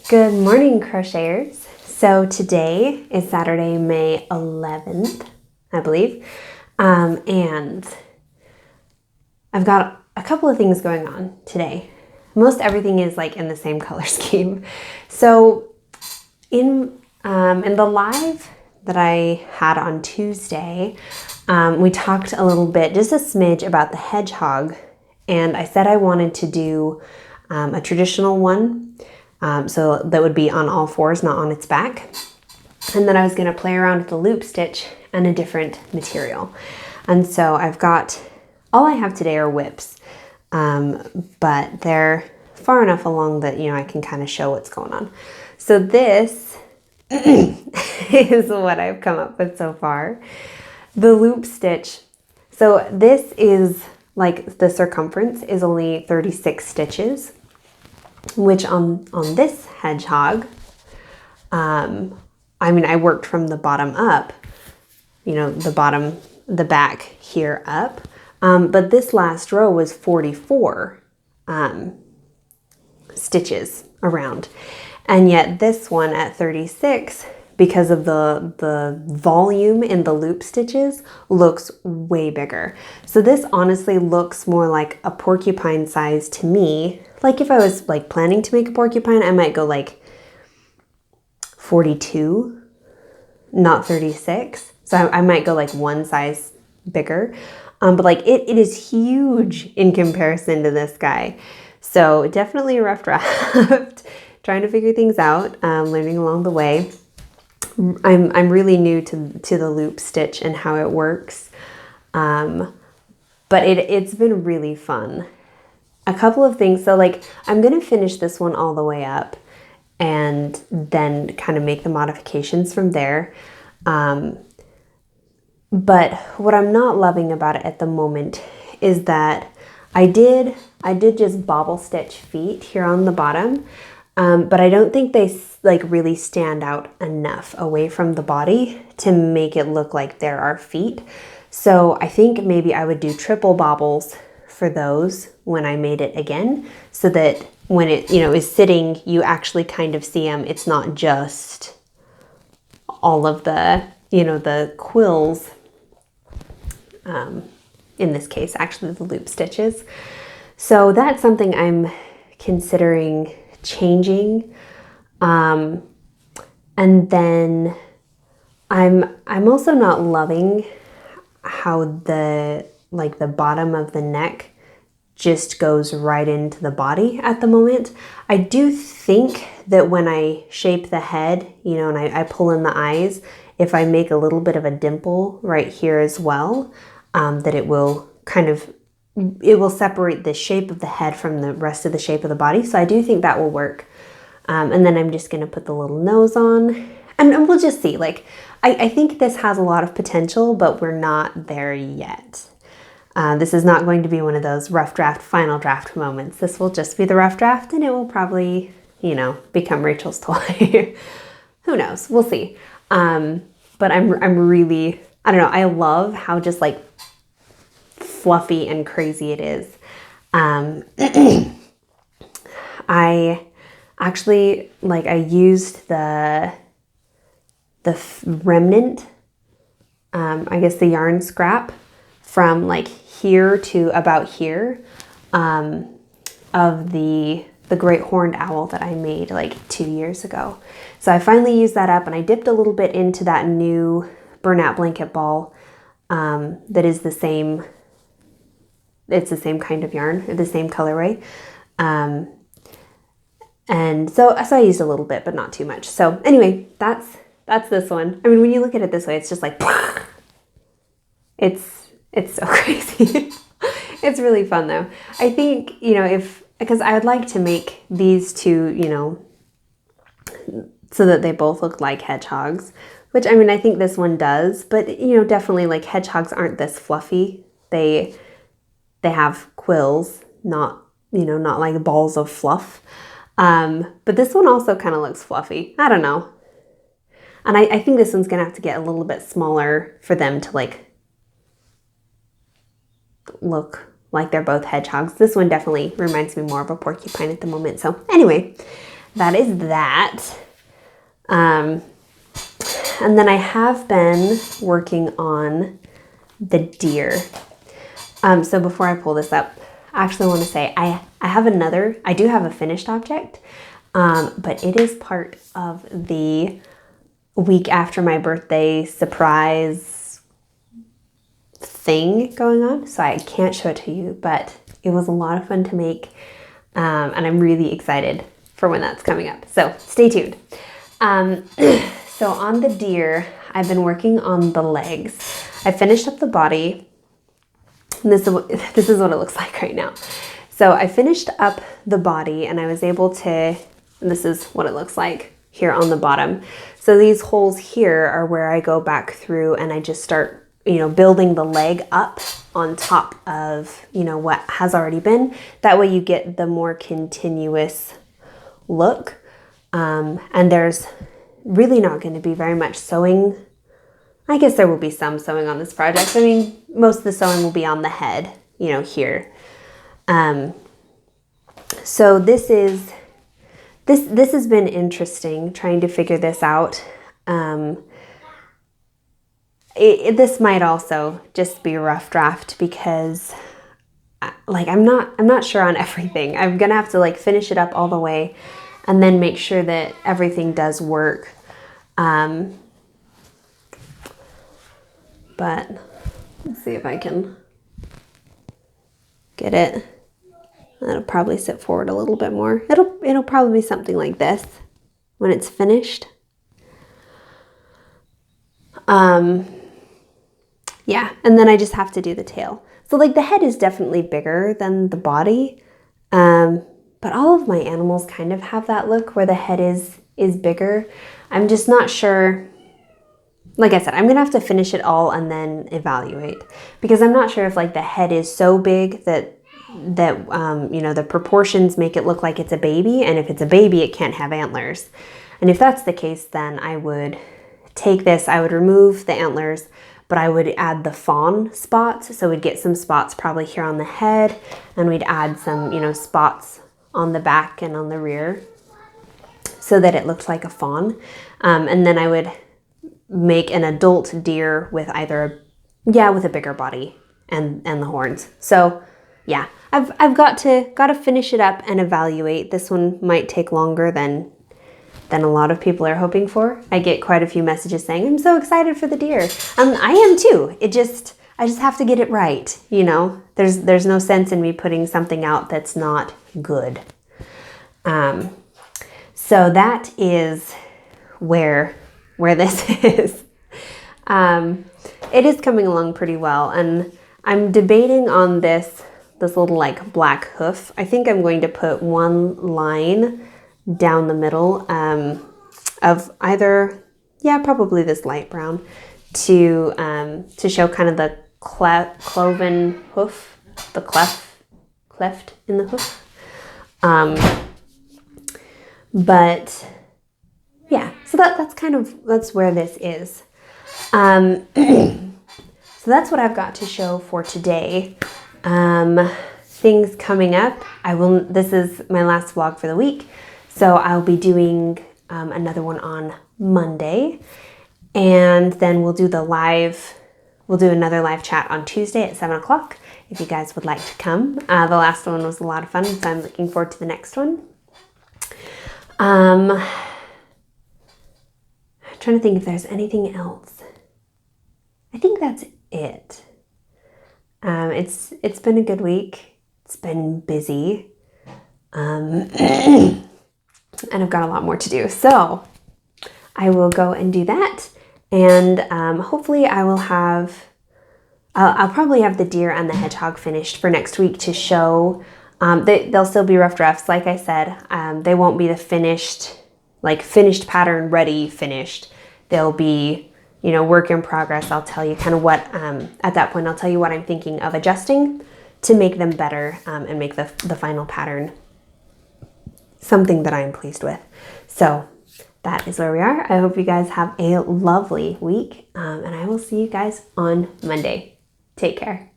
Good morning, crocheters. So today is Saturday, May 11th, I believe, and I've got a couple of things going on today. Most everything is like in the same color scheme. So in the live that I had on Tuesday, we talked a little bit, just a smidge, about the hedgehog, and I said I wanted to do a traditional one. So that would be on all fours, not on its back. And then I was going to play around with the loop stitch and a different material. And so all I have today are whips, but they're far enough along that, I can kind of show what's going on. So this is what I've come up with so far. The loop stitch. So this is like the circumference is only 36 stitches. Which on this hedgehog, I worked from the bottom up, the back here up, but this last row was 44 stitches around, and yet this one at 36, because of the volume in the loop stitches, looks way bigger. So this honestly looks more like a porcupine size to me. Like if I was like planning to make a porcupine, I might go like 42, not 36. So I might go like one size bigger. But like it is huge in comparison to this guy. So definitely a rough draft. Trying to figure things out, learning along the way. I'm really new to the loop stitch and how it works. But it's been really fun. A couple of things. So like I'm going to finish this one all the way up and then kind of make the modifications from there. But what I'm not loving about it at the moment is that I did just bobble stitch feet here on the bottom. But I don't think they like really stand out enough away from the body to make it look like there are feet. So I think maybe I would do triple bobbles for those when I made it again, so that when it is sitting, you actually kind of see them. It's not just all of the the quills. In this case, actually the loop stitches. So that's something I'm considering changing. And then I'm also not loving how the bottom of the neck just goes right into the body at the moment. I do think that when I shape the head, and I pull in the eyes, if I make a little bit of a dimple right here as well, that it will separate the shape of the head from the rest of the shape of the body. So I do think that will work. And then I'm just going to put the little nose on, and we'll just see. Like, I think this has a lot of potential, but we're not there yet. This is not going to be one of those rough draft, final draft moments. This will just be the rough draft, and it will probably, become Rachel's toy. Who knows? We'll see. But I'm really, I don't know. I love how just like fluffy and crazy it is. I actually, I used the remnant, I guess the yarn scrap from like here to about here, of the great horned owl that I made like 2 years ago. So I finally used that up, and I dipped a little bit into that new burnout blanket ball, that is the same, it's the same kind of yarn, the same colorway. And so I used a little bit, but not too much. So anyway, that's this one. I mean, when you look at it this way, it's just like, it's so crazy. It's really fun though. I think, because I would like to make these two, so that they both look like hedgehogs, which I think this one does, but definitely like hedgehogs aren't this fluffy. They have quills, not like balls of fluff. But this one also kind of looks fluffy. I don't know. And I think this one's gonna have to get a little bit smaller for them to like look like they're both hedgehogs. This one definitely reminds me more of a porcupine at the moment. So anyway, that is that. And then I have been working on the deer. So before I pull this up, I actually want to say I do have a finished object, but it is part of the week after my birthday surprise thing going on. So I can't show it to you, but it was a lot of fun to make. And I'm really excited for when that's coming up. So stay tuned. So on the deer, I've been working on the legs. I finished up the body. And this is what it looks like right now. So I finished up the body and I was able to, and this is what it looks like here on the bottom. So these holes here are where I go back through and I just start, building the leg up on top of, what has already been. That way you get the more continuous look. And there's really not going to be very much sewing. I guess there will be some sewing on this project. I mean, most of the sewing will be on the head, here. So this has been interesting trying to figure this out. This might also just be a rough draft because I'm not sure on everything. I'm gonna have to finish it up all the way and then make sure that everything does work. But let's see if I can get it. That'll probably sit forward a little bit more. It'll probably be something like this when it's finished. Yeah, and then I just have to do the tail. So the head is definitely bigger than the body, but all of my animals kind of have that look where the head is bigger. I'm just not sure. Like I said, I'm gonna have to finish it all and then evaluate because I'm not sure if the head is so big that the proportions make it look like it's a baby, and if it's a baby, it can't have antlers. And if that's the case, then I would take this, I would remove the antlers, but I would add the fawn spots. So we'd get some spots probably here on the head, and we'd add some, spots on the back and on the rear so that it looks like a fawn. And then I would make an adult deer with with a bigger body and the horns. So yeah, I've got to finish it up and evaluate. This one might take longer than a lot of people are hoping for. I get quite a few messages saying, I'm so excited for the deer. I am too. I just have to get it right. There's no sense in me putting something out that's not good. So that is where this is. It is coming along pretty well, and I'm debating on this little black hoof. I think I'm going to put one line down the middle of either, probably this light brown to show kind of the cloven hoof, the cleft in the hoof. But yeah, so that's where this is. So that's what I've got to show for today. Things coming up. This is my last vlog for the week. So I'll be doing another one on Monday, and then we'll do another live chat on Tuesday at 7 o'clock if you guys would like to come. The last one was a lot of fun, so I'm looking forward to the next one. I'm trying to think if there's anything else. I think that's it. It's been a good week. It's been busy. And I've got a lot more to do. So I will go and do that. And hopefully I'll probably have the deer and the hedgehog finished for next week to show. They'll still be rough drafts. Like I said, they won't be the finished pattern ready finished. They'll be, work in progress. I'll tell you kind of what, at that point, I'll tell you what I'm thinking of adjusting to make them better and make the final pattern something that I'm pleased with. So that is where we are. I hope you guys have a lovely week, and I will see you guys on Monday. Take care.